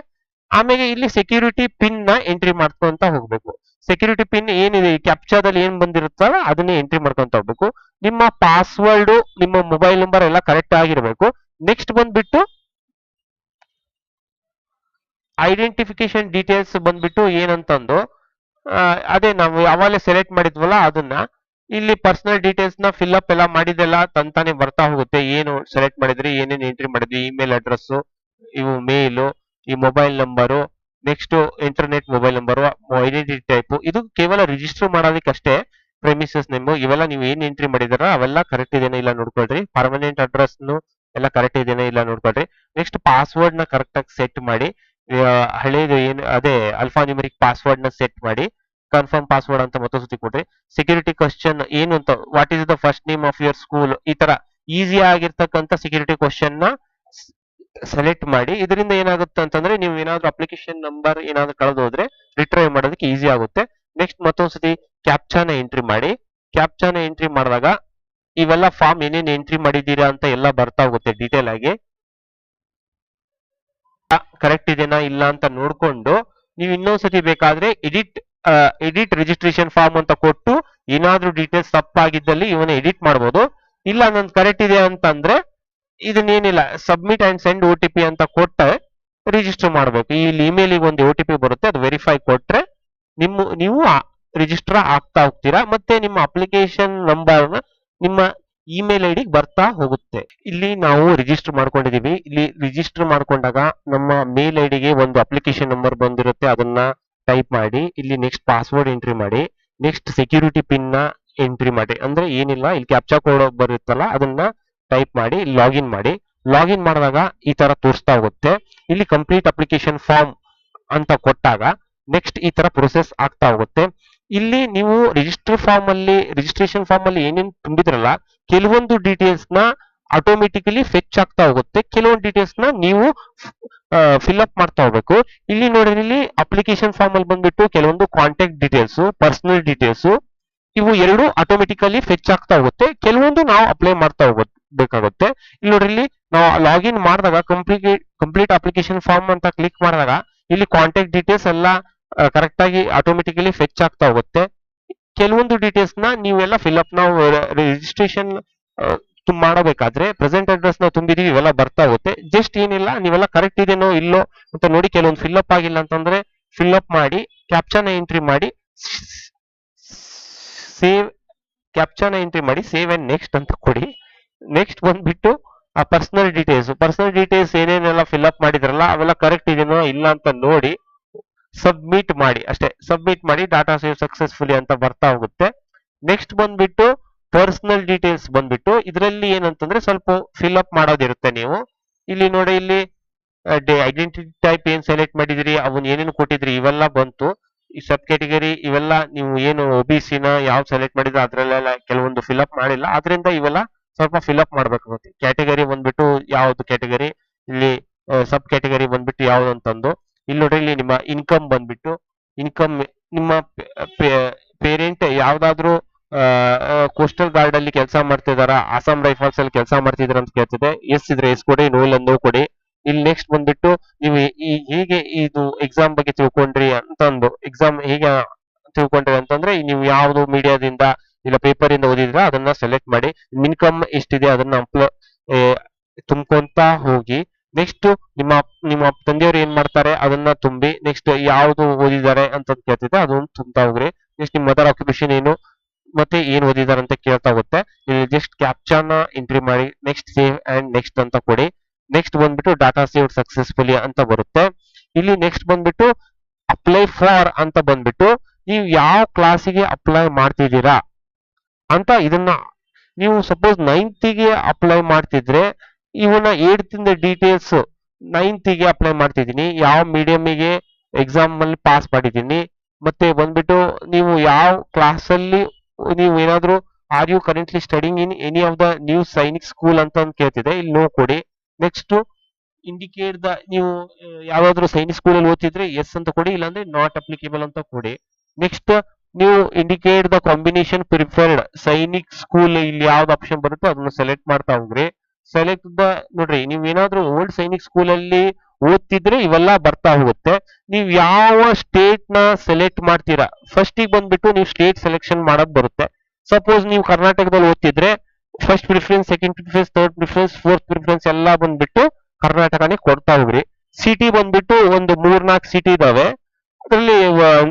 ಆಮೇಲೆ ಇಲ್ಲಿ ಸೆಕ್ಯೂರಿಟಿ ಪಿನ್ ನ ಎಂಟ್ರಿ ಮಾಡ್ಕೊಂತ ಹೋಗ್ಬೇಕು. ಸೆಕ್ಯೂರಿಟಿ ಪಿನ್ ಏನಿದೆ ಕ್ಯಾಪ್ಚಾದಲ್ಲಿ ಏನ್ ಬಂದಿರುತ್ತಲ್ಲ ಅದನ್ನೇ ಎಂಟ್ರಿ ಮಾಡ್ಕೊಂತ ಹೋಗ್ಬೇಕು. ನಿಮ್ಮ ಪಾಸ್ವರ್ಡ್ ನಿಮ್ಮ ಮೊಬೈಲ್ ನಂಬರ್ ಎಲ್ಲ ಕರೆಕ್ಟ್ ಆಗಿರ್ಬೇಕು. ನೆಕ್ಸ್ಟ್ ಬಂದ್ಬಿಟ್ಟು ಐಡೆಂಟಿಫಿಕೇಶನ್ ಡೀಟೇಲ್ಸ್ ಬಂದ್ಬಿಟ್ಟು ಏನಂತಂದು ಅದೇ ನಾವು ಯಾವಾಗಲೇ ಸೆಲೆಕ್ಟ್ ಮಾಡಿದ್ವಲ್ಲ ಅದನ್ನ ಇಲ್ಲಿ ಪರ್ಸನಲ್ ಡೀಟೇಲ್ಸ್ ನ ಫಿಲ್ಅಪ್ ಎಲ್ಲ ಮಾಡಿದೆಲ್ಲ ತಂತಾನೆ ಬರ್ತಾ ಹೋಗುತ್ತೆ. ಏನು ಸೆಲೆಕ್ಟ್ ಮಾಡಿದ್ರಿ ಏನೇನು ಎಂಟ್ರಿ ಮಾಡಿದ್ರಿ ಇಮೇಲ್ ಅಡ್ರೆಸ್ ಇವು ಮೇಲು ಈ mobile number next internet mobile number identity type ಇದು ಕೇವಲ ರಿಜಿಸ್ಟರ್ ಮಾಡೋದಕ್ಕೆ ಅಷ್ಟೇ. ಪ್ರೆಮಿಸಸ್ ನೇಮ್ ಇವೆಲ್ಲ ನೀವು ಏನ್ ಎಂಟ್ರಿ ಮಾಡಿದಾರ ಅವೆಲ್ಲ ಕರೆಕ್ಟ್ ಇದೆನಾ ಇಲ್ಲ ನೋಡ್ಕೊಳ್ರಿ. ಪರ್ಮನೆಂಟ್ ಅಡ್ರೆಸ್ ಎಲ್ಲ ಕರೆಕ್ಟ್ ಇದೆನಾ ಇಲ್ಲ ನೋಡ್ಕೊಳ್ರಿ. ನೆಕ್ಸ್ಟ್ ಪಾಸ್ವರ್ಡ್ ನ ಕರೆಕ್ಟ್ ಆಗಿ ಸೆಟ್ ಮಾಡಿ ಹಳೇದು ಏನು ಅದೇ ಅಲ್ಫಾ ನ್ಯೂಮರಿಕ್ ಪಾಸ್ವರ್ಡ್ ನ ಸೆಟ್ ಮಾಡಿ ಕನ್ಫರ್ಮ್ ಪಾಸ್ವರ್ಡ್ ಅಂತ ಮತ್ತೊಂದ್ಸತಿ ಕೊಡ್ರಿ. ಸೆಕ್ಯೂರಿಟಿ ಕ್ವಶನ್ ಏನು ಅಂತ what is the first name of your school ಈ ತರ ಈಸಿ ಆಗಿರ್ತಕ್ಕಂಥ ಸೆಕ್ಯೂರಿಟಿ ಕ್ವಶನ್ ನ ಸೆಲೆಕ್ಟ್ ಮಾಡಿ. ಇದರಿಂದ ಏನಾಗುತ್ತೆ ಅಂತಂದ್ರೆ ನೀವು ಏನಾದ್ರು ಅಪ್ಲಿಕೇಶನ್ ನಂಬರ್ ಏನಾದ್ರು ಕಳೆದೋದ್ರೆ ರಿಟ್ರೈವ್ ಮಾಡೋದಕ್ಕೆ ಈಸಿ ಆಗುತ್ತೆ. ನೆಕ್ಸ್ಟ್ ಮತ್ತೊಂದ್ಸತಿ ಕ್ಯಾಪ್ಚಾನ ಎಂಟ್ರಿ ಮಾಡಿ. ಕ್ಯಾಪ್ಚಾನ ಎಂಟ್ರಿ ಮಾಡಿದಾಗ ಇವೆಲ್ಲ ಫಾರ್ಮ್ ಏನೇನ್ ಎಂಟ್ರಿ ಮಾಡಿದೀರಾ ಅಂತ ಎಲ್ಲ ಬರ್ತಾ ಹೋಗುತ್ತೆ ಡೀಟೇಲ್ ಆಗಿ. ಕರೆಕ್ಟ್ ಇದೆನಾ ಇಲ್ಲ ಅಂತ ನೋಡ್ಕೊಂಡು ನೀವು ಇನ್ನೊಂದ್ಸತಿ ಬೇಕಾದ್ರೆ ಎಡಿಟ್ ರಿಜಿಸ್ಟ್ರೇಷನ್ ಫಾರ್ಮ್ ಅಂತ ಕೊಟ್ಟು ಏನಾದ್ರೂ ಡೀಟೇಲ್ಸ್ ತಪ್ಪಾಗಿದ್ದಲ್ಲಿ ಇವನ್ನ ಎಡಿಟ್ ಮಾಡ್ಬೋದು. ಇಲ್ಲ ನಂದು ಕರೆಕ್ಟ್ ಇದೆ ಅಂತಂದ್ರೆ ಇದನ್ನೇನಿಲ್ಲ ಸಬ್ಮಿಟ್ ಅಂಡ್ ಸೆಂಡ್ OTP ಅಂತ ಕೊಟ್ಟರೆ ರಿಜಿಸ್ಟರ್ ಮಾಡಬೇಕು. ಈ ಇಮೇಲಿಗೆ ಒಂದು OTP ಬರುತ್ತೆ ಅದು ವೆರಿಫೈ ಕೊಟ್ರೆ ನೀವು ರಿಜಿಸ್ಟರ್ ಆಗ್ತಾ ಹೋಗ್ತೀರಾ. ಮತ್ತೆ ನಿಮ್ಮ ಅಪ್ಲಿಕೇಶನ್ ನಂಬರ್ ನಿಮ್ಮ ಇಮೇಲ್ ಐಡಿ ಬರ್ತಾ ಹೋಗುತ್ತೆ. ಇಲ್ಲಿ ನಾವು ರಿಜಿಸ್ಟರ್ ಮಾಡ್ಕೊಂಡಿದೀವಿ. ಇಲ್ಲಿ ರಿಜಿಸ್ಟರ್ ಮಾಡ್ಕೊಂಡಾಗ ನಮ್ಮ ಮೇಲ್ ಐಡಿಗೆ ಒಂದು ಅಪ್ಲಿಕೇಶನ್ ನಂಬರ್ ಬಂದಿರುತ್ತೆ ಅದನ್ನ ಟೈಪ್ ಮಾಡಿ. ಇಲ್ಲಿ ನೆಕ್ಸ್ಟ್ ಪಾಸ್ವರ್ಡ್ ಎಂಟ್ರಿ ಮಾಡಿ. ನೆಕ್ಸ್ಟ್ ಸೆಕ್ಯೂರಿಟಿ ಪಿನ್ ನ ಎಂಟ್ರಿ ಮಾಡಿ. ಅಂದ್ರೆ ಏನಿಲ್ಲ ಇಲ್ಲಿ ಕ್ಯಾಪ್ಚಾ ಕೋಡ್ ಬರುತ್ತಲ್ಲ ಅದನ್ನ ಟೈಪ್ ಮಾಡಿ ಲಾಗಿನ್ ಮಾಡಿ. ಲಾಗಿನ್ ಮಾಡಿದಾಗ ಈ ತರ ತೋರಿಸ್ತಾ ಹೋಗುತ್ತೆ. ಇಲ್ಲಿ ಕಂಪ್ಲೀಟ್ ಅಪ್ಲಿಕೇಶನ್ ಫಾರ್ಮ್ ಅಂತ ಕೊಟ್ಟಾಗ ನೆಕ್ಸ್ಟ್ ಈ ತರ ಪ್ರೊಸೆಸ್ ಆಗ್ತಾ ಹೋಗುತ್ತೆ. ಇಲ್ಲಿ ನೀವು ರಿಜಿಸ್ಟ್ರೇಷನ್ ಫಾರ್ಮ್ ಅಲ್ಲಿ ಏನೇನು ತುಂಬಿದ್ರಲ್ಲ ಕೆಲವೊಂದು ಡೀಟೇಲ್ಸ್ ನ ಆಟೋಮೆಟಿಕಲಿ ಫೆಚ್ ಆಗ್ತಾ ಹೋಗುತ್ತೆ. ಕೆಲವೊಂದು ಡೀಟೇಲ್ಸ್ ನ ನೀವು ಫಿಲ್ಅಪ್ ಮಾಡ್ತಾ ಹೋಗ್ಬೇಕು. ಇಲ್ಲಿ ನೋಡ್ರಿ ಇಲ್ಲಿ ಅಪ್ಲಿಕೇಶನ್ ಫಾರ್ಮ್ ಅಲ್ಲಿ ಬಂದ್ಬಿಟ್ಟು ಕೆಲವೊಂದು ಕಾಂಟ್ಯಾಕ್ಟ್ ಡೀಟೇಲ್ಸ್ ಪರ್ಸನಲ್ ಡೀಟೇಲ್ಸ್ ಇವು ಎರಡು ಆಟೋಮೆಟಿಕಲಿ ಫೆಚ್ ಆಗ್ತಾ ಹೋಗುತ್ತೆ. ಕೆಲವೊಂದು ನಾವು ಅಪ್ಲೈ ಮಾಡ್ತಾ ಬೇಕಾಗುತ್ತೆ. ಇಲ್ಲಿ ನೋಡ್ರಿ ಇಲ್ಲಿ ನಾವು ಲಾಗಿನ್ ಮಾಡಿದಾಗ ಕಂಪ್ಲೀಟ್ ಅಪ್ಲಿಕೇಶನ್ ಫಾರ್ಮ್ ಅಂತ ಕ್ಲಿಕ್ ಮಾಡಿದಾಗ ಇಲ್ಲಿ ಕಾಂಟ್ಯಾಕ್ಟ್ ಡೀಟೇಲ್ಸ್ ಎಲ್ಲ ಕರೆಕ್ಟ್ ಆಗಿ ಆಟೋಮೆಟಿಕಲಿ ಫೆಚ್ ಆಗ್ತಾ ಹೋಗುತ್ತೆ. ಕೆಲವೊಂದು ಡೀಟೇಲ್ಸ್ ನ ನೀವೆಲ್ಲ ಫಿಲ್ಅಪ್ ನಾವು ರಿಜಿಸ್ಟ್ರೇಷನ್ ಮಾಡಬೇಕಾದ್ರೆ ಪ್ರೆಸೆಂಟ್ ಅಡ್ರೆಸ್ ನಾವು ತುಂಬಿದೀವಿ ಇವೆಲ್ಲ ಬರ್ತಾ ಹೋಗುತ್ತೆ. ಜಸ್ಟ್ ಏನಿಲ್ಲ ನೀವೆಲ್ಲ ಕರೆಕ್ಟ್ ಇದೆನೋ ಇಲ್ಲೋ ಅಂತ ನೋಡಿ. ಕೆಲವೊಂದು ಫಿಲ್ಅಪ್ ಆಗಿಲ್ಲ ಅಂತಂದ್ರೆ ಫಿಲ್ಅಪ್ ಮಾಡಿ ಕ್ಯಾಪ್ಚಾನ ಎಂಟ್ರಿ ಮಾಡಿ ಸೇವ್ ಅಂಡ್ ನೆಕ್ಸ್ಟ್ ಅಂತ ಕೊಡಿ. ನೆಕ್ಸ್ಟ್ ಬಂದ್ಬಿಟ್ಟು ಆ ಪರ್ಸನಲ್ ಡೀಟೇಲ್ಸ್ ಏನೇನೆಲ್ಲ ಫಿಲ್ಅಪ್ ಮಾಡಿದ್ರಲ್ಲ ಅವೆಲ್ಲ ಕರೆಕ್ಟ್ ಇದೆನೋ ಇಲ್ಲ ಅಂತ ನೋಡಿ ಸಬ್ಮಿಟ್ ಮಾಡಿ ಅಷ್ಟೇ. ಸಬ್ಮಿಟ್ ಮಾಡಿ ಡಾಟಾ ಸೇವ್ ಸಕ್ಸಸ್ಫುಲಿ ಅಂತ ಬರ್ತಾ ಹೋಗುತ್ತೆ. ನೆಕ್ಸ್ಟ್ ಬಂದ್ಬಿಟ್ಟು ಪರ್ಸನಲ್ ಡೀಟೇಲ್ಸ್ ಬಂದ್ಬಿಟ್ಟು ಇದರಲ್ಲಿ ಏನಂತಂದ್ರೆ ಸ್ವಲ್ಪ ಫಿಲ್ಅಪ್ ಮಾಡೋದಿರುತ್ತೆ. ನೀವು ಇಲ್ಲಿ ನೋಡಿ ಇಲ್ಲಿ ಐಡೆಂಟಿಟಿ ಟೈಪ್ ಏನ್ ಸೆಲೆಕ್ಟ್ ಮಾಡಿದಿರಿ ಅವನ್ ಏನೇನು ಕೊಟ್ಟಿದ್ರಿ ಇವೆಲ್ಲ ಬಂತು. ಈ ಸಬ್ ಕ್ಯಾಟಗರಿ ಇವೆಲ್ಲ ನೀವು ಏನು OBC ನ ಯಾವ ಸೆಲೆಕ್ಟ್ ಮಾಡಿದ್ರೆ ಅದ್ರಲ್ಲೆಲ್ಲ ಕೆಲವೊಂದು ಫಿಲ್ಅಪ್ ಮಾಡಿಲ್ಲ. ಆದ್ರಿಂದ ಇವೆಲ್ಲ ಸ್ವಲ್ಪ ಫಿಲ್ಅಪ್ ಮಾಡ್ಬೇಕಾಗುತ್ತೆ. ಕ್ಯಾಟಗರಿ ಬಂದ್ಬಿಟ್ಟು ಯಾವ್ದು ಕ್ಯಾಟಗರಿ ಇಲ್ಲಿ ಸಬ್ ಕ್ಯಾಟಗರಿ ಬಂದ್ಬಿಟ್ಟು ಯಾವ್ದು ಅಂತಂದು ಇಲ್ಲಿ ನೋಡ್ರಿ ಇಲ್ಲಿ ನಿಮ್ಮ ಇನ್ಕಮ್ ಬಂದ್ಬಿಟ್ಟು ನಿಮ್ಮ ಪೇರೆಂಟ್ ಯಾವ್ದಾದ್ರು ಕೋಸ್ಟಲ್ ಗಾರ್ಡ್ ಅಲ್ಲಿ ಕೆಲಸ ಮಾಡ್ತಿದಾರ ಆಸಾಂ ರೈಫಲ್ಸ್ ಅಲ್ಲಿ ಕೆಲಸ ಮಾಡ್ತಿದಾರ ಅಂತ ಕೇಳ್ತಿದೆ. ಎಸ್ ಇದ್ರೆ ಎಸ್ ಕೊಡಿ, ನೋ ಇಲ್ಲ ನೋ ಕೊಡಿ. ಇಲ್ಲಿ ನೆಕ್ಸ್ಟ್ ಬಂದ್ಬಿಟ್ಟು ನೀವು ಹೇಗೆ ಇದು ಎಕ್ಸಾಮ್ ಬಗ್ಗೆ ತಿಳ್ಕೊಂಡ್ರಿ ಅಂತಂದು ಎಕ್ಸಾಮ್ ಹೇಗೆ ತಿಳ್ಕೊಂಡ್ರಿ ಅಂತಂದ್ರೆ ನೀವು ಯಾವ್ದು ಮೀಡಿಯಾದಿಂದ ಇಲ್ಲ ಪೇಪರ್ ಇಂದ ಓದಿದ್ರ ಅದನ್ನ ಸೆಲೆಕ್ಟ್ ಮಾಡಿ. ಇನ್ಕಮ್ ಎಷ್ಟಿದೆ ಅದನ್ನ ತುಂಬ್ಕೊಂತ ಹೋಗಿ. ನೆಕ್ಸ್ಟ್ ನಿಮ್ಮ ತಂದೆಯವರು ಏನ್ ಮಾಡ್ತಾರೆ ಅದನ್ನ ತುಂಬಿ. ನೆಕ್ಸ್ಟ್ ಯಾವ್ದು ಓದಿದ್ದಾರೆ ಅಂತ ಕೇಳ್ತಿದ್ದೆ ಅದನ್ನ ತುಂಬ್ತಾ ಹೋಗ್ರಿ. ನೆಕ್ಸ್ಟ್ ನಿಮ್ಮ ಮದರ್ ಆಕ್ಯುಪೇಷನ್ ಏನು ಮತ್ತೆ ಏನ್ ಓದಿದಾರೆ ಅಂತ ಕೇಳ್ತಾ ಹೋಗುತ್ತೆ. ಇಲ್ಲಿ ಜಸ್ಟ್ ಕ್ಯಾಪ್ಚಾನ ಎಂಟ್ರಿ ಮಾಡಿ ನೆಕ್ಸ್ಟ್ ಸೇವ್ ಅಂಡ್ ನೆಕ್ಸ್ಟ್ ಅಂತ ಕೊಡಿ. ನೆಕ್ಸ್ಟ್ ಬಂದ್ಬಿಟ್ಟು ಡಾಟಾ ಸೇವ್ ಸಕ್ಸಸ್ಫುಲಿ ಅಂತ ಬರುತ್ತೆ. ಇಲ್ಲಿ ನೆಕ್ಸ್ಟ್ ಬಂದ್ಬಿಟ್ಟು ಅಪ್ಲೈ ಫಾರ್ ಅಂತ ಬಂದ್ಬಿಟ್ಟು ನೀವು ಯಾವ ಕ್ಲಾಸಿಗೆ ಅಪ್ಲೈ ಮಾಡ್ತಿದ್ದೀರಾ ಅಂತ ಇದನ್ನ ನೀವು ಸಪೋಸ್ 9th ಅಪ್ಲೈ ಮಾಡ್ತಿದ್ರೆ ಇವನ್ನ 8th ಡೀಟೇಲ್ಸ್ 9th ಅಪ್ಲೈ ಮಾಡ್ತಿದ್ದೀನಿ, ಯಾವ ಮೀಡಿಯಂಗೆ ಎಕ್ಸಾಮ್ ಅಲ್ಲಿ ಪಾಸ್ ಮಾಡಿದ್ದೀನಿ, ಮತ್ತೆ ಬಂದ್ಬಿಟ್ಟು ನೀವು ಯಾವ ಕ್ಲಾಸ್ ಅಲ್ಲಿ ನೀವು ಏನಾದ್ರು are you currently studying in any of the new Sainik school ಅಂತ ಕೇಳ್ತಿದೆ, ಇಲ್ಲಿ ನೋ ಕೊಡಿ. ನೆಕ್ಸ್ಟ್ ಇಂಡಿಕೇಟ್ ದ ನೀವು ಯಾವ್ದಾದ್ರು ಸೈನಿಕ್ ಸ್ಕೂಲ್ ಅಲ್ಲಿ ಓದ್ತಿದ್ರೆ ಎಸ್ ಅಂತ ಕೊಡಿ, ಇಲ್ಲಾಂದ್ರೆ ನಾಟ್ ಅಪ್ಲಿಕೇಬಲ್ ಅಂತ ಕೊಡಿ. ನೆಕ್ಸ್ಟ್ ನೀವು indicate the combination preferred Sainik school, ಇಲ್ಲಿ ಯಾವ್ದು ಆಪ್ಷನ್ ಬರುತ್ತೋ ಅದನ್ನ ಸೆಲೆಕ್ಟ್ ಮಾಡ್ತಾ ಹೋಗ್ರಿ. ಸೆಲೆಕ್ಟ್ ದ ನೋಡ್ರಿ, ನೀವು ಏನಾದ್ರು ಓಲ್ಡ್ ಸೈನಿಕ್ ಸ್ಕೂಲ್ ಅಲ್ಲಿ ಓದ್ತಿದ್ರೆ ಇವೆಲ್ಲ ಬರ್ತಾ ಹೋಗುತ್ತೆ. ನೀವು ಯಾವ ಸ್ಟೇಟ್ ನ ಸೆಲೆಕ್ಟ್ ಮಾಡ್ತೀರಾ ಫಸ್ಟ್ ಬಂದ್ಬಿಟ್ಟು ನೀವು ಸ್ಟೇಟ್ ಸೆಲೆಕ್ಷನ್ ಮಾಡಕ್ ಬರುತ್ತೆ. ಸಪೋಸ್ ನೀವು ಕರ್ನಾಟಕದಲ್ಲಿ ಓದ್ತಿದ್ರೆ first preference, second preference, third preference, fourth preference ಎಲ್ಲ ಬಂದ್ಬಿಟ್ಟು ಕರ್ನಾಟಕನೇ ಕೊಡ್ತಾ ಹೋಗ್ರಿ. ಸಿಟಿ ಬಂದ್ಬಿಟ್ಟು ಒಂದು 3-4 ಸಿಟಿ ಇದಾವೆ, ಅದರಲ್ಲಿ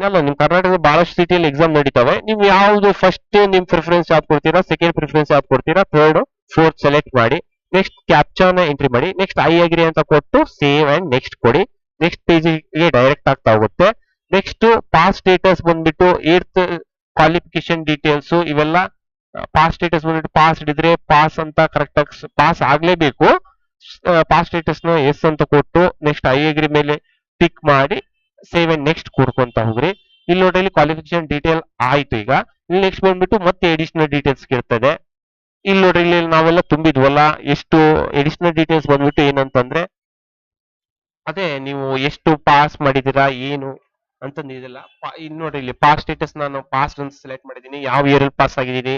ಅಲ್ಲ ನಿಮ್ ಕರ್ನಾಟಕದ ಬಹಳಷ್ಟು ಸಿಟಿಯಲ್ಲಿ ಎಕ್ಸಾಮ್ ನಡೀತಾವೆ. ನೀವು ಯಾವ್ದು ಫಸ್ಟ್ ನಿಮ್ ಪ್ರಿಫರೆನ್ಸ್ ಯಾವ್ದು ಕೊಡ್ತೀರಾ, ಸೆಕೆಂಡ್ ಪ್ರಿಫರೆನ್ಸ್ ಯಾವ್ದು ಕೊಡ್ತೀರಾ, ಥರ್ಡ್ ಫೋರ್ತ್ ಸೆಲೆಕ್ಟ್ ಮಾಡಿ. ನೆಕ್ಸ್ಟ್ ಕ್ಯಾಪ್ಚಾನ ಎಂಟ್ರಿ ಮಾಡಿ, ನೆಕ್ಸ್ಟ್ ಐ ಅಗ್ರಿ ಅಂತ ಕೊಟ್ಟು ಸೇವ್ ಅಂಡ್ ನೆಕ್ಸ್ಟ್ ಕೊಡಿ. ನೆಕ್ಸ್ಟ್ ಪೇಜಿಗೆ ಡೈರೆಕ್ಟ್ ಆಗ್ತಾ ಹೋಗುತ್ತೆ. ನೆಕ್ಸ್ಟ್ ಪಾಸ್ ಸ್ಟೇಟಸ್ ಬಂದ್ಬಿಟ್ಟು 8th ಕ್ವಾಲಿಫಿಕೇಶನ್ ಡೀಟೇಲ್ಸ್ ಇವೆಲ್ಲ. ಪಾಸ್ ಸ್ಟೇಟಸ್ ಬಂದ್ಬಿಟ್ಟು ಪಾಸ್ ಇದ್ರೆ ಪಾಸ್ ಅಂತ ಕರೆಕ್ಟ್ ಆಗಿ ಪಾಸ್ ಆಗ್ಲೇಬೇಕು. ಪಾಸ್ ಸ್ಟೇಟಸ್ ನ ಎಸ್ ಅಂತ ಕೊಟ್ಟು ನೆಕ್ಸ್ಟ್ ಐ ಅಗ್ರಿ ಮೇಲೆ ಟಿಕ್ ಮಾಡಿ ಸೇವ್ ಅಂಡ್ ನೆಕ್ಸ್ಟ್ ಕೊಡ್ಕೊಂತ ಹೋಗ್ರಿ. ಇಲ್ಲಿ ನೋಡಿ, ಇಲ್ಲಿ ಕ್ವಾಲಿಫಿಕೇಶನ್ ಡೀಟೇಲ್ ಆಯ್ತು. ಈಗ ಇಲ್ಲಿ ನೆಕ್ಸ್ಟ್ ಬಂದ್ಬಿಟ್ಟು ಮತ್ತೆ ಎಡಿಷನಲ್ ಡೀಟೇಲ್ಸ್ ಕೇಳ್ತದೆ. ಇಲ್ಲಿ ನೋಡ್ರಿ, ಇಲ್ಲಿ ನಾವೆಲ್ಲ ತುಂಬಿದ್ವಲ್ಲ, ಎಷ್ಟು ಎಡಿಷನಲ್ ಡೀಟೇಲ್ಸ್ ಬಂದ್ಬಿಟ್ಟು ಏನಂತಂದ್ರೆ ಅದೇ ನೀವು ಎಷ್ಟು ಪಾಸ್ ಮಾಡಿದೀರಾ ಏನು ಅಂತಂದಿದೆಲ್ಲ. ಇಲ್ಲಿ ನೋಡ್ರಿ, ಇಲ್ಲಿ ಪಾಸ್ ಸ್ಟೇಟಸ್ ನಾನು ಪಾಸ್ ಅಂತ ಸೆಲೆಕ್ಟ್ ಮಾಡಿದೀನಿ, ಯಾವ ಇಯರ್ ಅಲ್ಲಿ ಪಾಸ್ ಆಗಿದ್ದೀನಿ,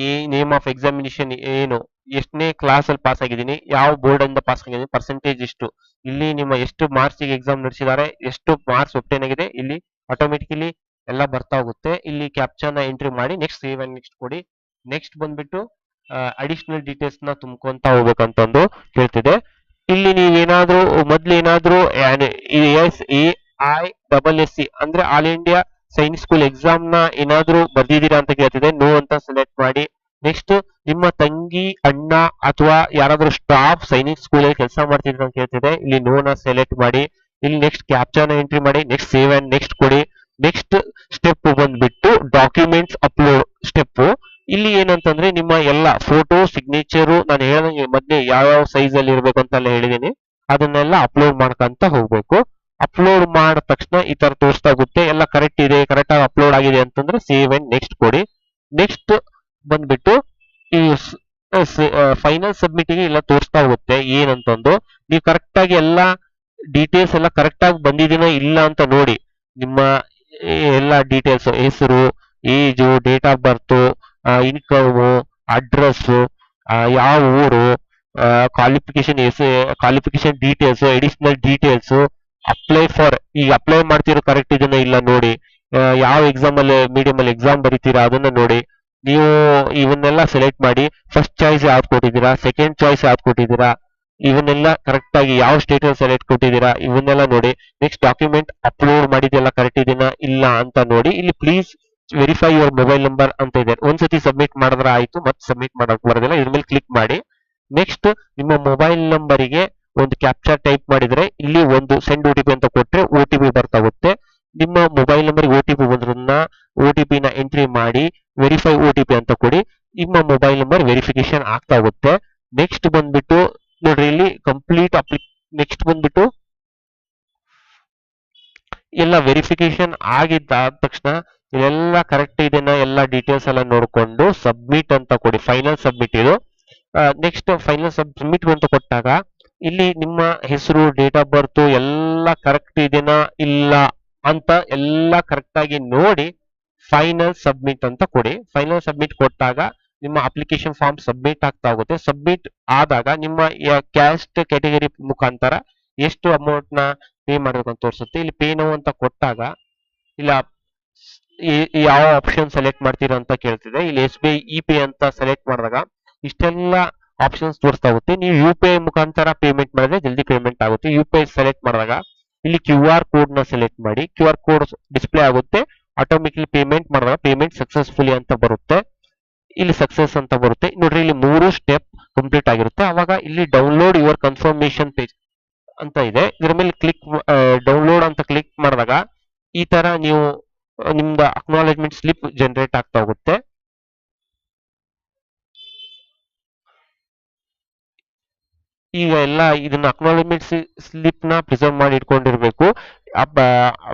ಈ ನೇಮ್ ಆಫ್ ಎಕ್ಸಾಮಿನೇಷನ್ ಏನು, ಎಷ್ಟನೇ ಕ್ಲಾಸ್ ಅಲ್ಲಿ ಪಾಸ್ ಆಗಿದ್ದೀನಿ, ಯಾವ ಬೋರ್ಡ್ ಇಂದ ಪಾಸ್ ಆಗಿದ್ದೀನಿ, ಪರ್ಸೆಂಟೇಜ್ ಎಷ್ಟು, ಇಲ್ಲಿ ನಿಮ್ಮ ಎಷ್ಟು ಮಾರ್ಕ್ಸ್ ಗೆ ಎಕ್ಸಾಮ್ ನಡೆಸಿದ್ದಾರೆ, ಎಷ್ಟು ಮಾರ್ಕ್ಸ್ ಒಪ್ಟೇನ್ ಆಗಿದೆ, ಇಲ್ಲಿ ಆಟೋಮೆಟಿಕಲಿ ಎಲ್ಲ ಬರ್ತಾ ಹೋಗುತ್ತೆ. ಇಲ್ಲಿ ಕ್ಯಾಪ್ಚಾನ ಎಂಟ್ರಿ ಮಾಡಿ ನೆಕ್ಸ್ಟ್ ಸೇವ್ ಅಂಡ್ ನೆಕ್ಸ್ಟ್ ಕೊಡಿ. ನೆಕ್ಸ್ಟ್ ಬಂದ್ಬಿಟ್ಟು ಅಡಿಷನಲ್ ಡೀಟೇಲ್ಸ್ ನ ತುಂಬ್ಕೊಂತ ಹೋಗ್ಬೇಕಂತಂದು ಕೇಳ್ತಿದೆ. ಇಲ್ಲಿ ನೀವೇನಾದ್ರೂ ಮೊದ್ಲೇನಾದ್ರೂ SAISSC ಅಂದ್ರೆ all India Sainik school exam ನ ಏನಾದ್ರೂ ಬರ್ದಿದ್ದೀರಾ ಅಂತ ಕೇಳ್ತಿದೆ, ನೋ ಅಂತ ಸೆಲೆಕ್ಟ್ ಮಾಡಿ. ನೆಕ್ಸ್ಟ್ ನಿಮ್ಮ ತಂಗಿ, ಅಣ್ಣ ಅಥವಾ ಯಾರಾದ್ರೂ ಸ್ಟಾಫ್ ಸೈನಿಕ್ ಸ್ಕೂಲ್ ಅಲ್ಲಿ ಕೆಲಸ ಮಾಡ್ತಿದ್ರು ಅಂತ ಕೇಳ್ತಿದೆ, ಇಲ್ಲಿ ನೋ ನ ಸೆಲೆಕ್ಟ್ ಮಾಡಿ. ಇಲ್ಲಿ ನೆಕ್ಸ್ಟ್ ಕ್ಯಾಪ್ಚಾನ ಎಂಟ್ರಿ ಮಾಡಿ ನೆಕ್ಸ್ಟ್ ಸೇವ್ ಅಂಡ್ ನೆಕ್ಸ್ಟ್ ಕೊಡಿ. ನೆಕ್ಸ್ಟ್ ಸ್ಟೆಪ್ ಬಂದ್ಬಿಟ್ಟು ಡಾಕ್ಯುಮೆಂಟ್ಸ್ ಅಪ್ಲೋಡ್ ಸ್ಟೆಪ್. ಇಲ್ಲಿ ಏನಂತಂದ್ರೆ ನಿಮ್ಮ ಎಲ್ಲ ಫೋಟೋ, ಸಿಗ್ನೇಚರು, ನಾನು ಹೇಳಿದಂಗೆ ಮೊದಲೇ ಯಾವ ಸೈಜ್ ಅಲ್ಲಿ ಇರ್ಬೇಕು ಅಂತೆಲ್ಲ ಹೇಳಿದೀನಿ, ಅದನ್ನೆಲ್ಲ ಅಪ್ಲೋಡ್ ಮಾಡ್ಕೊಂತ ಹೋಗ್ಬೇಕು. ಅಪ್ಲೋಡ್ ಮಾಡಿದ ತಕ್ಷಣ ಈ ತರ ತೋರಿಸ್ತಾ ಹೋಗುತ್ತೆ, ಎಲ್ಲ ಕರೆಕ್ಟ್ ಇದೆ, ಕರೆಕ್ಟ್ ಆಗಿ ಅಪ್ಲೋಡ್ ಆಗಿದೆ ಅಂತಂದ್ರೆ ಸೇವ್ ಅಂಡ್ ನೆಕ್ಸ್ಟ್ ಕೊಡಿ. ನೆಕ್ಸ್ಟ್ ಬಂದ್ಬಿಟ್ಟು ಈ ಫೈನಲ್ ಸಬ್ಮಿಟ್ ಗೆ ಎಲ್ಲ ತೋರಿಸ್ತಾ ಹೋಗುತ್ತೆ ಏನಂತಂದು. ನೀವು ಕರೆಕ್ಟ್ ಆಗಿ ಎಲ್ಲ ಡೀಟೇಲ್ಸ್ ಎಲ್ಲ ಕರೆಕ್ಟ್ ಆಗಿ ಬಂದಿದ್ದೀನೋ ಇಲ್ಲ ಅಂತ ನೋಡಿ. ನಿಮ್ಮ ಎಲ್ಲ ಡೀಟೇಲ್ಸ್, ಹೆಸರು, age, date of birth, income, address, ಯಾವ ಊರು, qualification details, additional details, apply for, ಈಗ ಅಪ್ಲೈ ಮಾಡ್ತಿರೋ ಕರೆಕ್ಟ್ ಇದನ್ನ ಇಲ್ಲ ನೋಡಿ, ಯಾವ ಎಕ್ಸಾಮ್ ಅಲ್ಲಿ ಮೀಡಿಯಂ ಅಲ್ಲಿ ಎಕ್ಸಾಮ್ ಬರೀತೀರಾ ಅದನ್ನ ನೋಡಿ. ನೀವು ಇವನ್ನೆಲ್ಲ ಸೆಲೆಕ್ಟ್ ಮಾಡಿ, ಫಸ್ಟ್ ಚಾಯ್ಸ್ ಯಾವ್ದು ಕೊಟ್ಟಿದ್ದೀರಾ, ಸೆಕೆಂಡ್ ಚಾಯ್ಸ್ ಯಾವ್ದು ಕೊಟ್ಟಿದ್ದೀರಾ, ಇವನ್ನೆಲ್ಲ ಕರೆಕ್ಟ್ ಆಗಿ ಯಾವ ಸ್ಟೇಟ್ ಅಲ್ಲಿ ಸೆಲೆಕ್ಟ್ ಕೊಟ್ಟಿದ್ದೀರಾ ಇವನ್ನೆಲ್ಲ ನೋಡಿ. ನೆಕ್ಸ್ಟ್ ಡಾಕ್ಯುಮೆಂಟ್ ಅಪ್ಲೋಡ್ ಮಾಡಿದೆಲ್ಲ ಕರೆಕ್ಟ್ ಇದೆನಾ ಇಲ್ಲ ಅಂತ ನೋಡಿ. ಇಲ್ಲಿ please verify your mobile number ಅಂತ ಇದೆ, ಒಂದ್ಸತಿ ಸಬ್ಮಿಟ್ ಮಾಡಿದ್ರೆ ಆಯ್ತು, ಮತ್ತೆ ಸಬ್ಮಿಟ್ ಮಾಡಕ್ ಬರೋದಿಲ್ಲ. ಇದ್ರ ಮೇಲೆ ಕ್ಲಿಕ್ ಮಾಡಿ. ನೆಕ್ಸ್ಟ್ ನಿಮ್ಮ ಮೊಬೈಲ್ ನಂಬರಿಗೆ ಒಂದು ಕ್ಯಾಪ್ಚರ್ ಟೈಪ್ ಮಾಡಿದ್ರೆ ಇಲ್ಲಿ ಒಂದು ಸೆಂಡ್ OTP ಅಂತ ಕೊಟ್ರೆ OTP ಬರ್ತಾ ಹೋಗುತ್ತೆ. ನಿಮ್ಮ ಮೊಬೈಲ್ ನಂಬರ್ OTP ಬಂದ್ರನ್ನ OTP ನ ಎಂಟ್ರಿ ಮಾಡಿ ವೆರಿಫೈ OTP ಅಂತ ಕೊಡಿ. ನಿಮ್ಮ ಮೊಬೈಲ್ ನಂಬರ್ ವೆರಿಫಿಕೇಶನ್ ಆಗ್ತಾ ಹೋಗುತ್ತೆ. ನೆಕ್ಸ್ಟ್ ಬಂದ್ಬಿಟ್ಟು ನೋಡ್ರಿ, ಇಲ್ಲಿ ಕಂಪ್ಲೀಟ್ ನೆಕ್ಸ್ಟ್ ಬಂದ್ಬಿಟ್ಟು ಎಲ್ಲ ವೆರಿಫಿಕೇಶನ್ ಆಗಿದ್ದಾದ ತಕ್ಷಣ ಇಲ್ಲೆಲ್ಲ ಕರೆಕ್ಟ್ ಇದೆನಾ ಎಲ್ಲ ಡೀಟೇಲ್ಸ್ ಎಲ್ಲ ನೋಡ್ಕೊಂಡು ಸಬ್ಮಿಟ್ ಅಂತ ಕೊಡಿ. ಫೈನಲ್ ಸಬ್ಮಿಟ್ ಇದು. ನೆಕ್ಸ್ಟ್ ಫೈನಲ್ ಸಬ್ಮಿಟ್ ಅಂತ ಕೊಟ್ಟಾಗ ಇಲ್ಲಿ ನಿಮ್ಮ ಹೆಸರು, ಡೇಟ್ ಆಫ್ ಬರ್ತ್ ಎಲ್ಲ ಕರೆಕ್ಟ್ ಇದೆನಾ ಇಲ್ಲ ಅಂತ ಎಲ್ಲ ಕರೆಕ್ಟ್ ಆಗಿ ನೋಡಿ ಫೈನಲ್ ಸಬ್ಮಿಟ್ ಅಂತ ಕೊಡಿ. ಫೈನಲ್ ಸಬ್ಮಿಟ್ ಕೊಟ್ಟಾಗ ನಿಮ್ಮ ಅಪ್ಲಿಕೇಶನ್ ಫಾರ್ಮ್ ಸಬ್ಮಿಟ್ ಆಗ್ತಾ ಹೋಗುತ್ತೆ. ಸಬ್ಮಿಟ್ ಆದಾಗ ನಿಮ್ಮ ಕ್ಯಾಸ್ಟ್ ಕ್ಯಾಟಗರಿ ಮುಖಾಂತರ ಎಷ್ಟು ಅಮೌಂಟ್ ನ ಪೇ ಮಾಡ್ಬೇಕು ಅಂತ ತೋರಿಸುತ್ತೆ. ಇಲ್ಲಿ ಪೇ ನೌ ಅಂತ ಕೊಟ್ಟಾಗ ಇಲ್ಲ ಯಾವ ಆಪ್ಷನ್ ಸೆಲೆಕ್ಟ್ ಮಾಡ್ತೀರಾ ಅಂತ ಕೇಳ್ತಿದೆ. ಇಲ್ಲಿ SBI ಇ-ಪೇ ಅಂತ ಸೆಲೆಕ್ಟ್ ಮಾಡಿದಾಗ ಇಷ್ಟೆಲ್ಲ ಆಪ್ಷನ್ಸ್ ತೋರಿಸ್ತಾ ಹೋಗುತ್ತೆ. ನೀವು UPI ಮುಖಾಂತರ ಪೇಮೆಂಟ್ ಮಾಡಿದ್ರೆ ಜಲ್ದಿ ಪೇಮೆಂಟ್ ಆಗುತ್ತೆ. UPI ಸೆಲೆಕ್ಟ್ ಮಾಡಿದಾಗ ಇಲ್ಲಿ QR ಕೋಡ್ ನ ಸೆಲೆಕ್ಟ್ ಮಾಡಿ, QR ಕೋಡ್ ಡಿಸ್ಪ್ಲೇ ಆಗುತ್ತೆ. ಆಟೋಮೆಟಿಕ್ಲಿ ಪೇಮೆಂಟ್ ಮಾಡಿದಾಗ ಪೇಮೆಂಟ್ ಸಕ್ಸಸ್ಫುಲಿ ಅಂತ ಬರುತ್ತೆ. ಇಲ್ಲಿ ಸಕ್ಸಸ್ ಅಂತ ಬರುತ್ತೆ ನೋಡ್ರಿ. ಇಲ್ಲಿ 3 ಸ್ಟೆಪ್ ಕಂಪ್ಲೀಟ್ ಆಗಿರುತ್ತೆ. ಅವಾಗ ಇಲ್ಲಿ ಡೌನ್ಲೋಡ್ ಯುವರ್ ಕನ್ಫರ್ಮೇಶನ್ ಪೇಜ್ ಅಂತ ಇದೆ. ಇದ್ರ ಮೇಲೆ ಕ್ಲಿಕ್ ಡೌನ್ಲೋಡ್ ಅಂತ ಕ್ಲಿಕ್ ಮಾಡಿದಾಗ ಈ ತರ ನೀವು ನಿಮ್ದು ಅಕ್ನಾಲೆಜ್ಮೆಂಟ್ ಸ್ಲಿಪ್ ಜನರೇಟ್ ಆಗ್ತಾ ಹೋಗುತ್ತೆ. ಈಗ ಎಲ್ಲ ಇದನ್ನ ಅಕ್ನಾಲೆಜ್ಮೆಂಟ್ ಸ್ಲಿಪ್ ನ ಪ್ರಿಸರ್ವ್ ಮಾಡಿ ಇಟ್ಕೊಂಡಿರ್ಬೇಕು.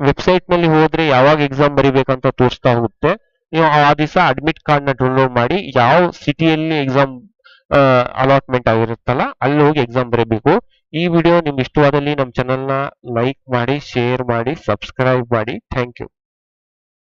ವೆಬ್ಸೈಟ್ ನಲ್ಲಿ ಹೋದ್ರೆ ಯಾವಾಗ ಎಕ್ಸಾಮ್ ಬರಿಬೇಕಂತ ತೋರಿಸ್ತಾ ಹೋಗುತ್ತೆ. ನೀವು ಆ ದಿವಸ ಅಡ್ಮಿಟ್ ಕಾರ್ಡ್ ನ ಡೌನ್ಲೋಡ್ ಮಾಡಿ ಯಾವ ಸಿಟಿಯಲ್ಲಿ ಎಕ್ಸಾಮ್ ಅಲಾಟ್ಮೆಂಟ್ ಆಗಿರುತ್ತಲ್ಲ ಅಲ್ಲಿ ಹೋಗಿ ಎಕ್ಸಾಮ್ ಬರೀಬೇಕು. ಈ ವಿಡಿಯೋ ನಿಮ್ಗೆ ಇಷ್ಟವಾದಲ್ಲಿ ನಮ್ಮ ಚಾನಲ್ ನ ಲೈಕ್ ಮಾಡಿ, ಶೇರ್ ಮಾಡಿ, ಸಬ್ಸ್ಕ್ರೈಬ್ ಮಾಡಿ. Thank you.